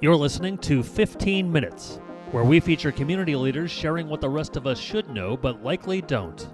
You're listening to 15 Minutes, where we feature community leaders sharing what the rest of us should know but likely don't.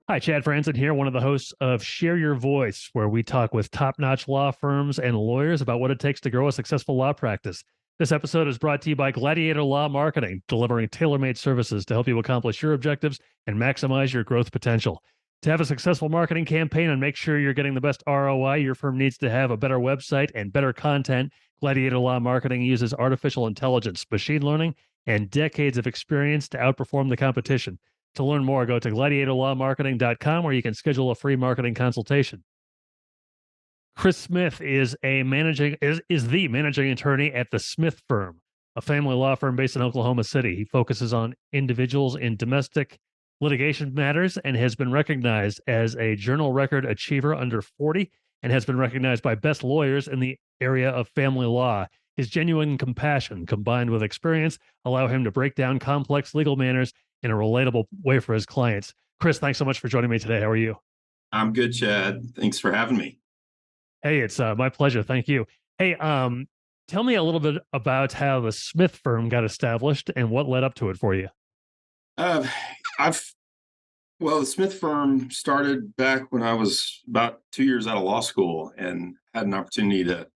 Hi, Chad Franzen here, one of the hosts of Share Your Voice, where we talk with top-notch law firms and lawyers about what it takes to grow a successful law practice. This episode is brought to you by Gladiator Law Marketing, delivering tailor-made services to help you accomplish your objectives and maximize your growth potential. To have a successful marketing campaign and make sure you're getting the best ROI, your firm needs to have a better website and better content. Gladiator Law Marketing uses artificial intelligence, machine learning, and decades of experience to outperform the competition. To learn more, go to gladiatorlawmarketing.com, where you can schedule a free marketing consultation. Chris Smith is the managing attorney at the Smith Firm, a family law firm based in Oklahoma City. He focuses on individuals in domestic litigation matters and has been recognized as a Journal Record Achiever under 40 and has been recognized by best lawyers in the area of family law. His genuine compassion combined with experience allow him to break down complex legal matters in a relatable way for his clients. Chris, thanks so much for joining me today. How are you? I'm good, Chad. Thanks for having me. Hey, it's my pleasure. Thank you. Hey, tell me a little bit about how the Smith Firm got established and what led up to it for you. The Smith Firm started back when I was about 2 years out of law school and had an opportunity to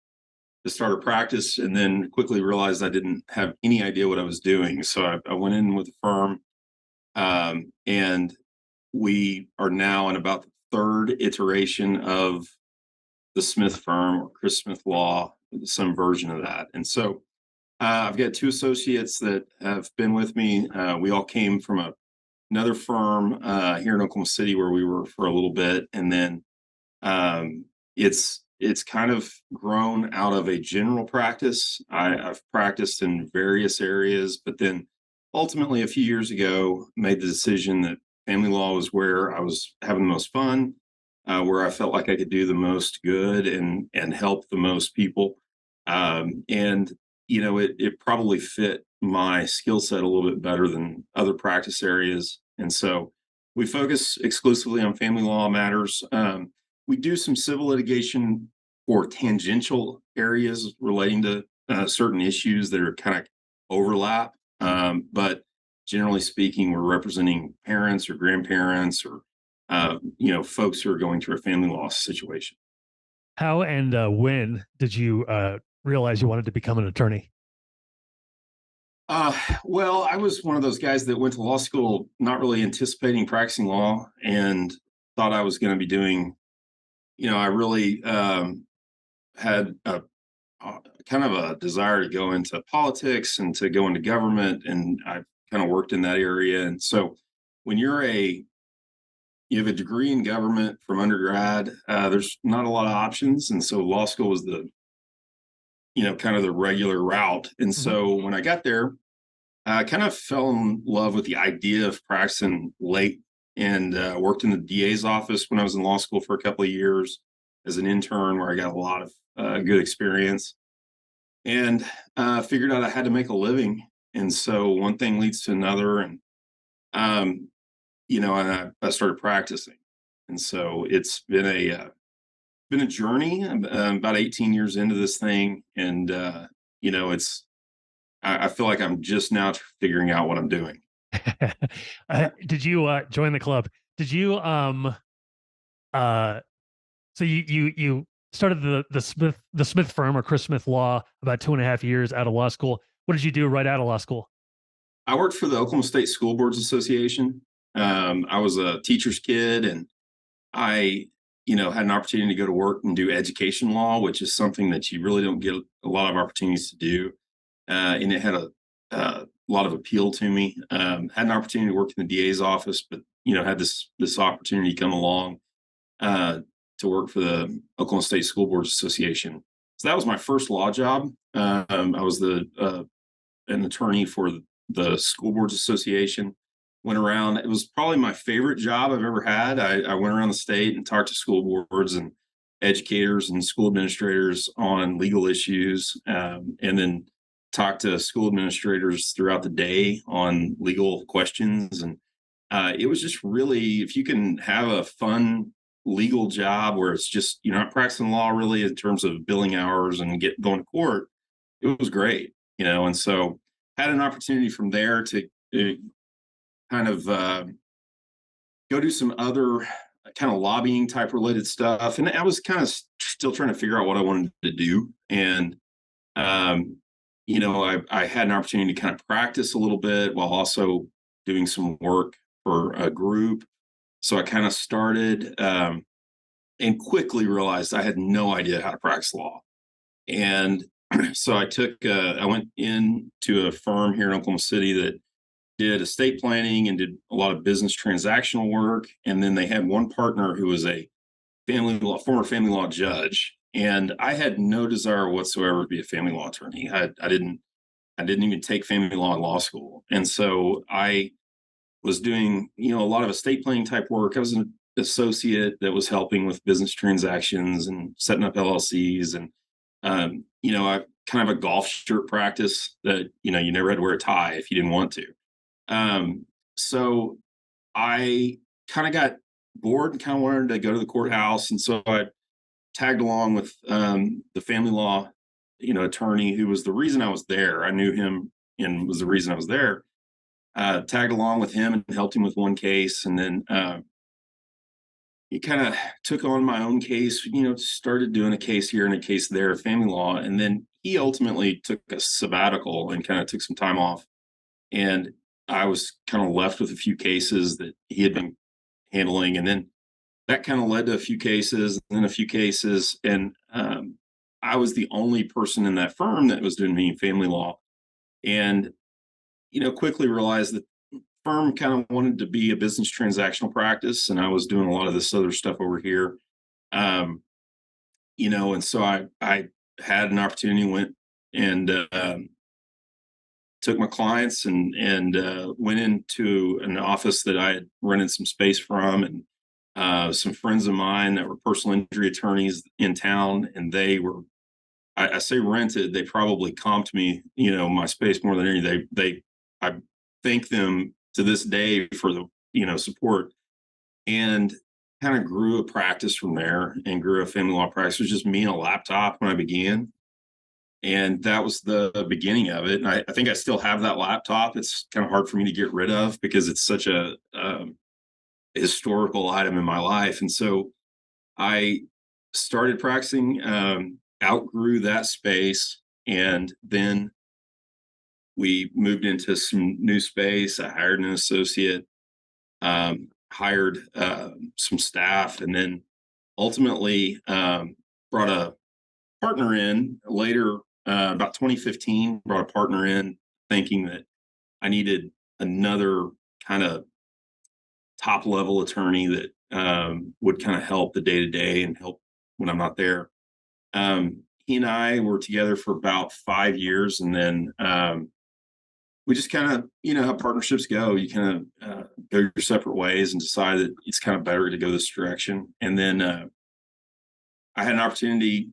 start a practice, and then quickly realized I didn't have any idea what I was doing. So I went in with the firm, and we are now in about the third iteration of the Smith Firm, or Chris Smith Law, some version of that. And so I've got two associates that have been with me. We all came from another firm here in Oklahoma City where we were for a little bit. And then it's kind of grown out of a general practice. I've practiced in various areas, but then ultimately a few years ago made the decision that family law was where I was having the most fun, where I felt like I could do the most good and help the most people. It probably fit my skill set a little bit better than other practice areas. And so we focus exclusively on family law matters. We do some civil litigation for tangential areas relating to certain issues that are kind of overlap. But generally speaking, we're representing parents or grandparents or folks who are going through a family law situation. How and when did you realize you wanted to become an attorney? I was one of those guys that went to law school not really anticipating practicing law and thought I was going to be doing, I really had a kind of a desire to go into politics and to go into government, and I kind of worked in that area. And so when you have a degree in government from undergrad, there's not a lot of options. And so law school was kind of the regular route. And so when I got there, I kind of fell in love with the idea of practicing late, and worked in the DA's office when I was in law school for a couple of years as an intern, where I got a lot of good experience, and figured out I had to make a living. And so one thing leads to another, and I started practicing. And so it's been a journey. I'm about 18 years into this thing, and I feel like I'm just now figuring out what I'm doing. Did you join the club? Did you so you started the Smith Firm, or Chris Smith Law, about 2.5 years out of law school. What did you do right out of law school? I worked for the Oklahoma State School Boards Association. I was a teacher's kid, and I had an opportunity to go to work and do education law, which is something that you really don't get a lot of opportunities to do. And it had a lot of appeal to me. Had an opportunity to work in the DA's office, but had this opportunity come along to work for the Oklahoma State School Boards Association. So that was my first law job. I was an attorney for the School Boards Association. Went around. It was probably my favorite job I've ever had. I went around the state and talked to school boards and educators and school administrators on legal issues, and then talked to school administrators throughout the day on legal questions. And it was just really, if you can have a fun legal job where it's just, you're not practicing law really in terms of billing hours and going to court, it was great, and so had an opportunity from there to kind of go do some other kind of lobbying type related stuff. And I was kind of still trying to figure out what I wanted to do. And, I had an opportunity to kind of practice a little bit while also doing some work for a group. So I kind of started and quickly realized I had no idea how to practice law. And so I went into a firm here in Oklahoma City that did estate planning and did a lot of business transactional work. And then they had one partner who was a former family law judge. And I had no desire whatsoever to be a family law attorney. I didn't even take family law in law school. And so I was doing, a lot of estate planning type work. I was an associate that was helping with business transactions and setting up LLCs. And, I kind of a golf shirt practice that, you never had to wear a tie if you didn't want to. So I kind of got bored and kind of wanted to go to the courthouse. And so I tagged along with the family law, attorney who was the reason I was there. I knew him and was the reason I was there. Tagged along with him and helped him with one case. And then he kind of took on my own case, started doing a case here and a case there of family law. And then he ultimately took a sabbatical and kind of took some time off. And I was kind of left with a few cases that he had been handling. And then that kind of led to a few cases and then a few cases. And I was the only person in that firm that was doing any family law. And, quickly realized that the firm kind of wanted to be a business transactional practice. And I was doing a lot of this other stuff over here. And so I had an opportunity, went and took my clients and went into an office that I had rented some space from, and some friends of mine that were personal injury attorneys in town, and they were, I say rented, they probably comped me, my space more than anything. I thank them to this day for the, support, and kind of grew a practice from there and grew a family law practice. It was just me and a laptop when I began. And that was the beginning of it. And I think I still have that laptop. It's kind of hard for me to get rid of because it's such a historical item in my life. And so I started practicing, outgrew that space, and then we moved into some new space. I hired an associate, hired some staff, and then ultimately brought a partner in later. About 2015, brought a partner in thinking that I needed another kind of top level attorney that would kind of help the day to day and help when I'm not there. He and I were together for about 5 years, and then we just kind of, how partnerships go. You kind of go your separate ways and decide that it's kind of better to go this direction. And then I had an opportunity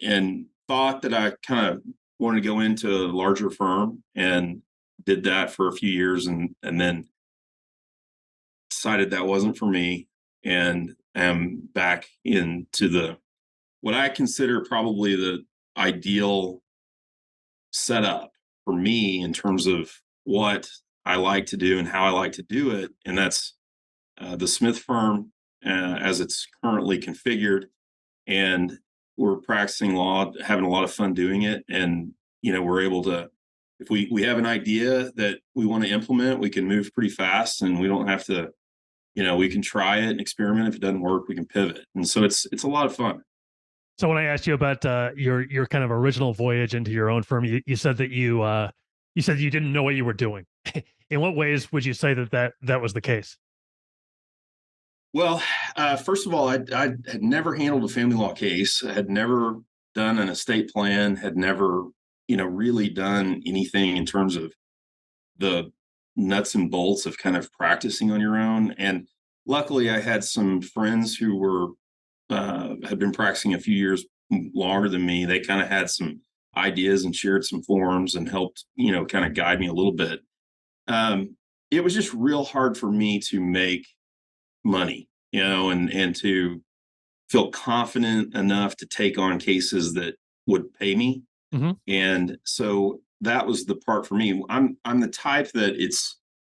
and thought that I kind of wanted to go into a larger firm, and did that for a few years, and then decided that wasn't for me, and am back into what I consider probably the ideal setup for me in terms of what I like to do and how I like to do it. And that's the Smith firm as it's currently configured. And we're practicing law, having a lot of fun doing it. And, we're able to, if we have an idea that we want to implement, we can move pretty fast, and we don't have to, we can try it and experiment. If it doesn't work, we can pivot. And so it's a lot of fun. So when I asked you about your kind of original voyage into your own firm, you said that you said you didn't know what you were doing. In what ways would you say that was the case? Well, first of all, I had never handled a family law case. I had never done an estate plan, had never, really done anything in terms of the nuts and bolts of kind of practicing on your own. And luckily, I had some friends who were had been practicing a few years longer than me. They kind of had some ideas and shared some forms and helped, kind of guide me a little bit. It was just real hard for me to make money and to feel confident enough to take on cases that would pay me. Hmm. And so that was the part for me. I'm the type that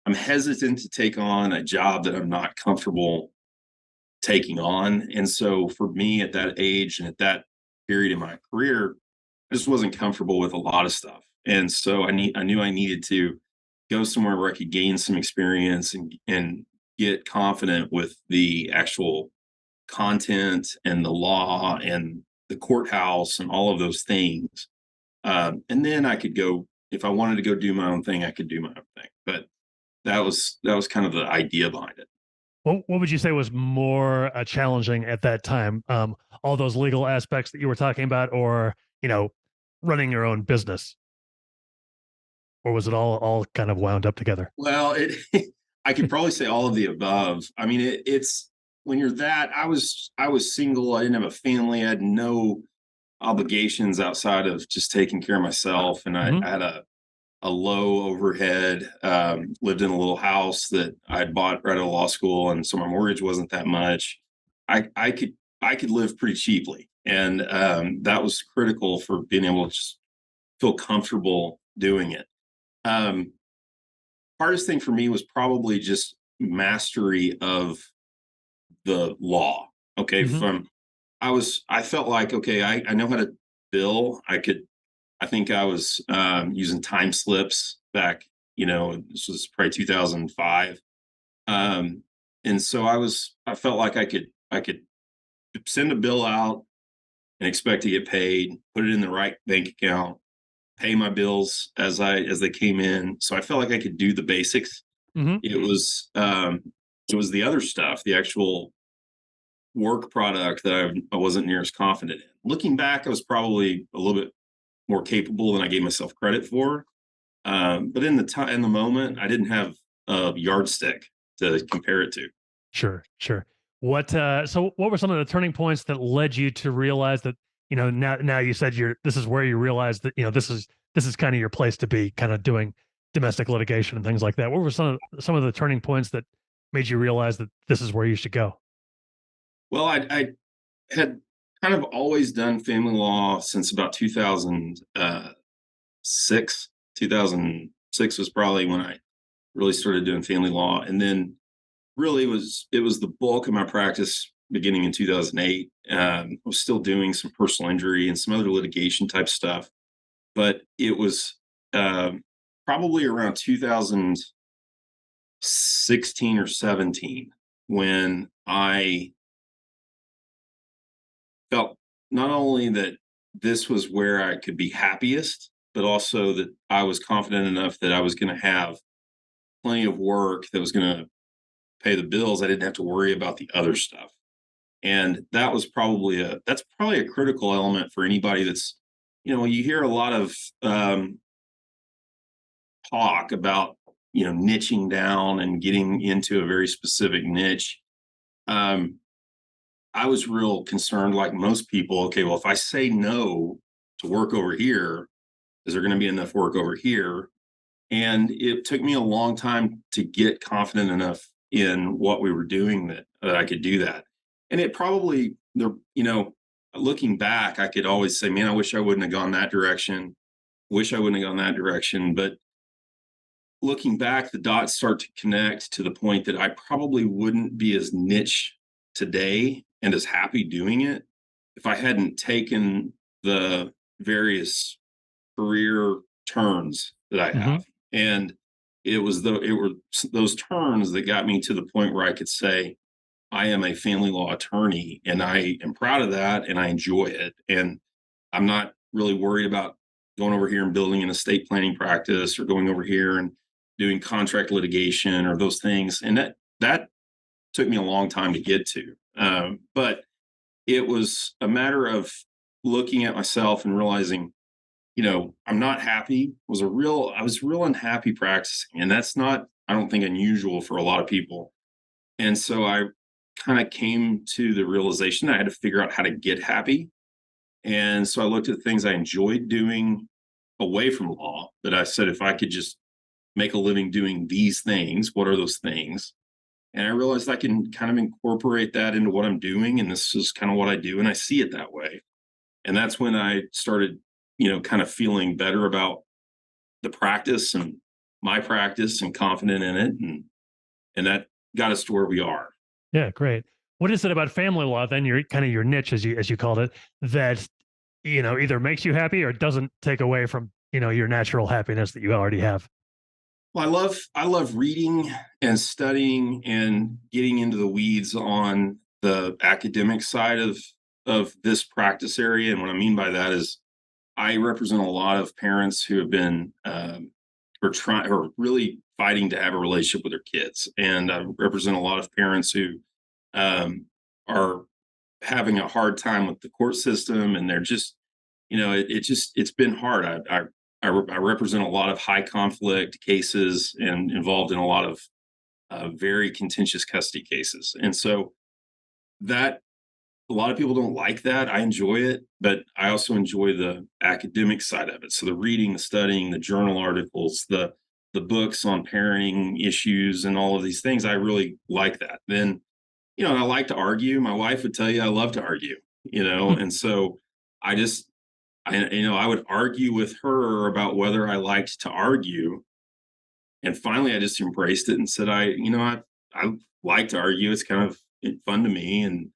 I'm hesitant to take on a job that I'm not comfortable taking on. And so for me at that age and at that period in my career, I just wasn't comfortable with a lot of stuff. And so I knew I needed to go somewhere where I could gain some experience and get confident with the actual content and the law and the courthouse and all of those things. And then I could go, if I wanted to go do my own thing, I could do my own thing. But that was kind of the idea behind it. What would you say was more challenging at that time? All those legal aspects that you were talking about, or running your own business, or was it all kind of wound up together? Well, I could probably say all of the above. I mean, it's when you're that. I was single. I didn't have a family. I had no obligations outside of just taking care of myself, and I Hmm. had a low overhead. Lived in a little house that I'd bought right out of law school, and so my mortgage wasn't that much. I could live pretty cheaply, and that was critical for being able to just feel comfortable doing it. Um, Hardest thing for me was probably just mastery of the law. Okay, Hmm. from I felt like, okay, I know how to bill. I think I was using time slips back, this was probably 2005. Um, and so I felt like I could send a bill out and expect to get paid, put it in the right bank account, pay my bills as they came in. So I felt like I could do the basics. Hmm. It was the other stuff, the actual work product that I wasn't near as confident in. Looking back, I was probably a little bit more capable than I gave myself credit for. But in the moment, I didn't have a yardstick to compare it to. Sure, sure. What were some of the turning points that led you to realize that, now you said this is where you realize that, this is kind of your place to be, kind of doing domestic litigation and things like that. What were some of the turning points that made you realize that this is where you should go? Well, I had kind of always done family law since about 2006. 2006 was probably when I really started doing family law, and then really it was the bulk of my practice beginning in 2008. I was still doing some personal injury and some other litigation type stuff, but it was probably around 2016 or 17 when I felt not only that this was where I could be happiest, but also that I was confident enough that I was going to have plenty of work that was going to pay the bills. I didn't have to worry about the other stuff. And that's probably a critical element for anybody that's, you hear a lot of talk about, niching down and getting into a very specific niche. Um, I was real concerned, like most people. Okay, well, if I say no to work over here, is there going to be enough work over here? And it took me a long time to get confident enough in what we were doing that I could do that. And it probably, looking back, I could always say, man, I wish I wouldn't have gone that direction. Wish I wouldn't have gone that direction. But looking back, the dots start to connect to the point that I probably wouldn't be as niche today and as happy doing it if I hadn't taken the various career turns that I Hmm. have. And it were those turns that got me to the point where I could say, I am a family law attorney and I am proud of that and I enjoy it. And I'm not really worried about going over here and building an estate planning practice or going over here and doing contract litigation or those things. And that took me a long time to get to. But it was a matter of looking at myself and realizing, I'm not happy. I was real unhappy practicing. And that's not, I don't think, unusual for a lot of people. And so I kind of came to the realization I had to figure out how to get happy. And so I looked at the things I enjoyed doing away from law that I said, if I could just make a living doing these things, what are those things? And I realized I can kind of incorporate that into what I'm doing. And this is kind of what I do. And I see it that way. And that's when I started, kind of feeling better about the practice and my practice and confident in it. And that got us to where we are. Yeah, great. What is it about family law then, your kind of your niche, as you called it, that either makes you happy or doesn't take away from your natural happiness that you already have? Well, I love reading and studying and getting into the weeds on the academic side of this practice area. And what I mean by that is I represent a lot of parents who have been or really fighting to have a relationship with their kids, and I represent a lot of parents who are having a hard time with the court system, and they're just, it's been hard. I represent a lot of high conflict cases and involved in a lot of very contentious custody cases, and so that a lot of people don't like that. I enjoy it, but I also enjoy the academic side of it. So the reading, the studying, the journal articles, the books on parenting issues and all of these things. I really like that. Then, I like to argue. My wife would tell you I love to argue, and so I just I would argue with her about whether I liked to argue. And finally I just embraced it and said, I like to argue. It's kind of fun to me, and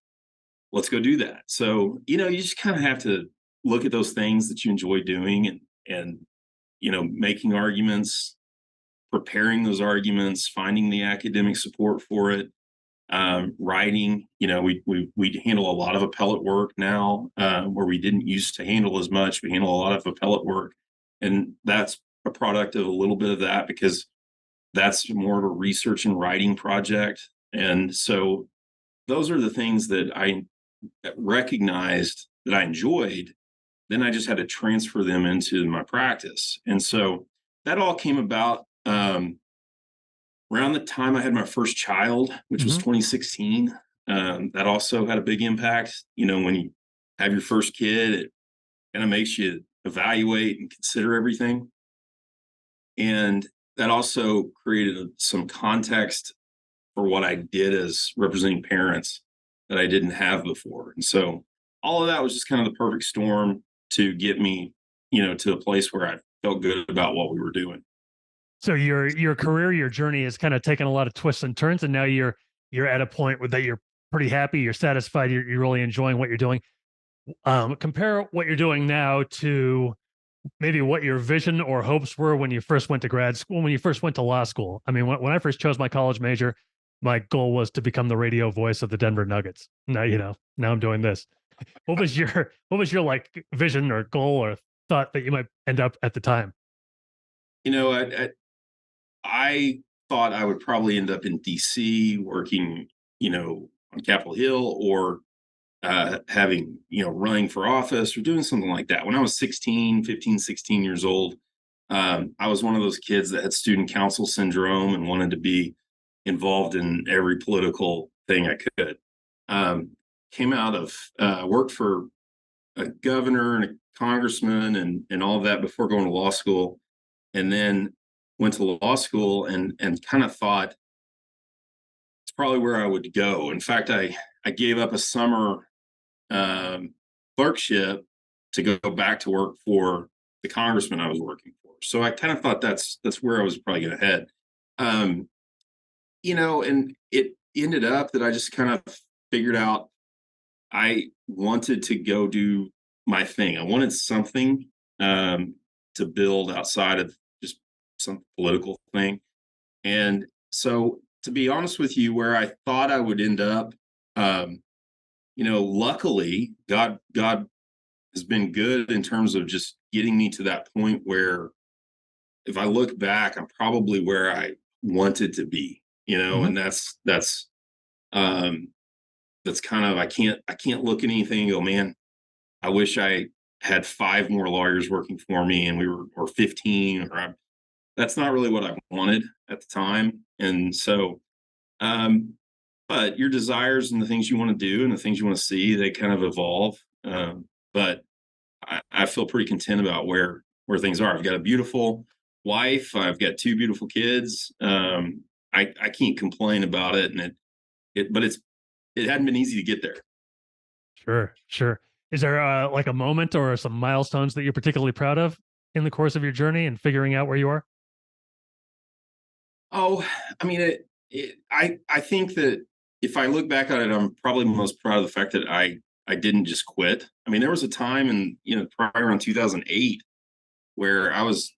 let's go do that. So, you just kind of have to look at those things that you enjoy doing, and making arguments, preparing those arguments, finding the academic support for it, writing. We handle a lot of appellate work now, where we didn't used to handle as much. We handle a lot of appellate work, and that's a product of a little bit of that, because that's more of a research and writing project. And so those are the things that I recognized that I enjoyed. Then I just had to transfer them into my practice. And so that all came about around the time I had my first child, which was Hmm. 2016. That also had a big impact. When you have your first kid, it kind of makes you evaluate and consider everything. And that also created some context for what I did as representing parents that I didn't have before. And so all of that was just kind of the perfect storm to get me, to a place where I felt good about what we were doing. So your career, your journey has kind of taken a lot of twists and turns, and now you're at a point where that you're pretty happy, you're satisfied, you're really enjoying what you're doing. Compare what you're doing now to maybe what your vision or hopes were when you first went to grad school, when you first went to law school. I mean, when I first chose my college major, my goal was to become the radio voice of the Denver Nuggets. Now, now I'm doing this. What was your like vision or goal or thought that you might end up at the time? You know, I thought I would probably end up in DC working, on Capitol Hill, or having, running for office or doing something like that. When I was 15, 16 years old, I was one of those kids that had student council syndrome and wanted to be involved in every political thing I could. Um, Came out of worked for a governor and a congressman and all of that before going to law school, and then went to law school and kind of thought it's probably where I would go. In fact, I gave up a summer um, clerkship to go back to work for the congressman I was working for. So I kind of thought that's where I was probably going to head. Um, and it ended up that I just kind of figured out I wanted to go do my thing. I wanted something to build outside of just some political thing. And so, to be honest with you, where I thought I would end up, um, luckily, God has been good in terms of just getting me to that point where, if I look back, I'm probably where I wanted to be. Hmm. And um, that's kind of, I can't look at anything and go, man, I wish I had five more lawyers working for me, and we were or 15, or that's not really what I wanted at the time. And so, um, but your desires and the things you want to do and the things you want to see, they kind of evolve. But I feel pretty content about where things are. I've got a beautiful wife. I've got two beautiful kids. I can't complain about it. And but it hadn't been easy to get there. Sure. Is there like a moment or some milestones that you're particularly proud of in the course of your journey and figuring out where you are? Oh, I mean, I think that if I look back on it, I'm probably most proud of the fact that I didn't just quit. I mean, there was a time in, prior around 2008 where I was,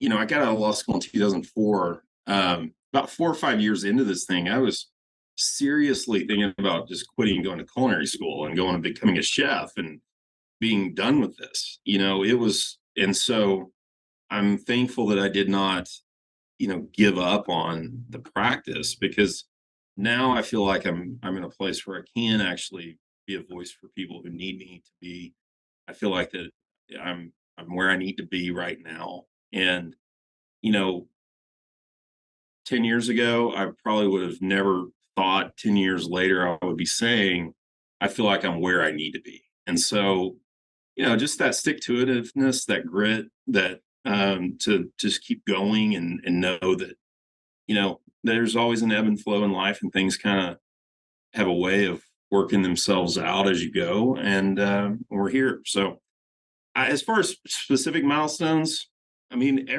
I got out of law school in 2004. About 4 or 5 years into this thing, I was seriously thinking about just quitting and going to culinary school and going and becoming a chef and being done with this. And so I'm thankful that I did not, give up on the practice, because now I feel like I'm in a place where I can actually be a voice for people who need me to be. I feel like that I'm where I need to be right now. And, you know, 10 years ago, I probably would have never thought 10 years later I would be saying, I feel like I'm where I need to be. And so, just that stick to itiveness, that grit, that to just keep going and know that, there's always an ebb and flow in life, and things kind of have a way of working themselves out as you go. And we're here. So, as far as specific milestones, I mean, I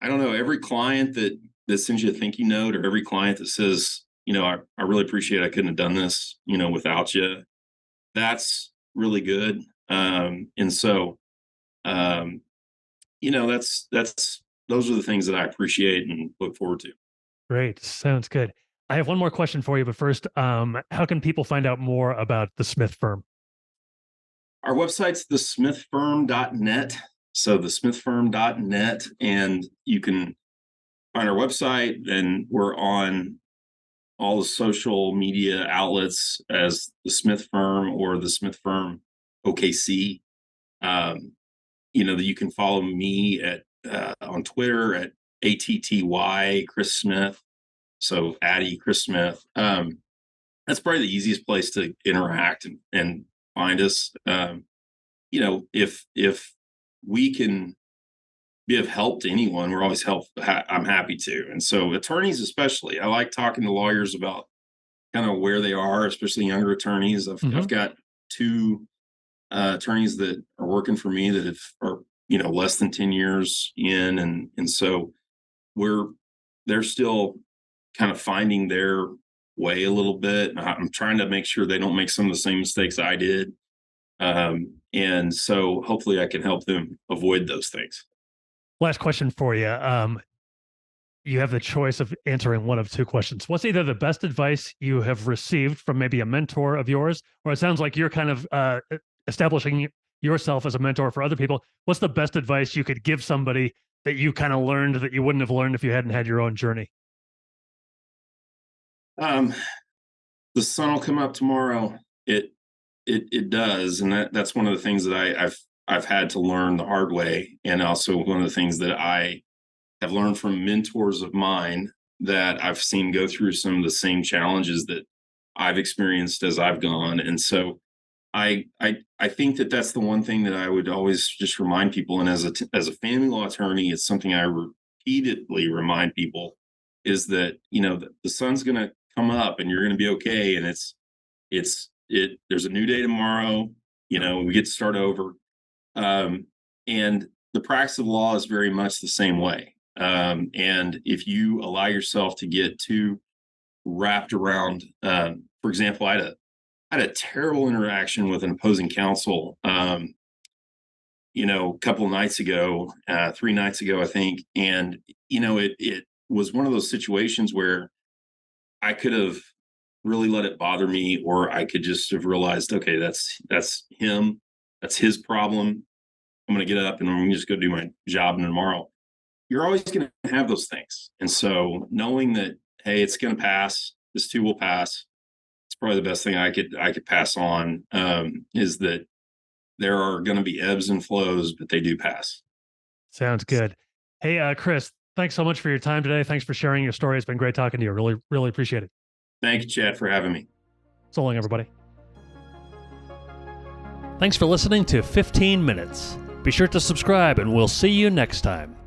don't know, every client that sends you a thank you note, or every client that says, I really appreciate I couldn't have done this, without you. That's really good. And so, that's those are the things that I appreciate and look forward to. Great. Sounds good. I have one more question for you, but first, how can people find out more about the Smith firm? Our website's thesmithfirm.net. So thesmithfirm.net, and you can find our website, and we're on all the social media outlets as the Smith Firm or the Smith Firm OKC. That you can follow me at on Twitter at ATTY Chris Smith. So Addy Chris Smith. That's probably the easiest place to interact and find us. If we can be of help to anyone, we're always I'm happy to. And so attorneys, especially, I like talking to lawyers about kind of where they are, especially younger attorneys. I've got two attorneys that are working for me that are less than 10 years in, and so they're still kind of finding their way a little bit. I'm trying to make sure they don't make some of the same mistakes I did. And so hopefully I can help them avoid those things. Last question for you. You have the choice of answering one of two questions. What's either the best advice you have received from maybe a mentor of yours, or it sounds like you're kind of establishing yourself as a mentor for other people. What's the best advice you could give somebody that you kind of learned that you wouldn't have learned if you hadn't had your own journey? The sun will come up tomorrow. It does, and that's one of the things that I've had to learn the hard way, and also one of the things that I have learned from mentors of mine that I've seen go through some of the same challenges that I've experienced as I've gone. And so I think that that's the one thing that I would always just remind people. And as a family law attorney, it's something I repeatedly remind people, is that the sun's going to come up and you're going to be okay. And there's a new day tomorrow. We get to start over. And the practice of law is very much the same way. And if you allow yourself to get too wrapped around, for example, I had a terrible interaction with an opposing counsel, a couple of nights ago, 3 nights ago, I think. And, it was one of those situations where I could have really let it bother me, or I could just have realized, okay, that's him. That's his problem. I'm going to get up and I'm going to just go do my job tomorrow. You're always going to have those things. And so knowing that, hey, it's going to pass, this too will pass. It's probably the best thing I could pass on, is that there are going to be ebbs and flows, but they do pass. Sounds good. Hey, Chris, thanks so much for your time today. Thanks for sharing your story. It's been great talking to you. Really, really appreciate it. Thank you, Chad, for having me. So long, everybody. Thanks for listening to 15 Minutes. Be sure to subscribe, and we'll see you next time.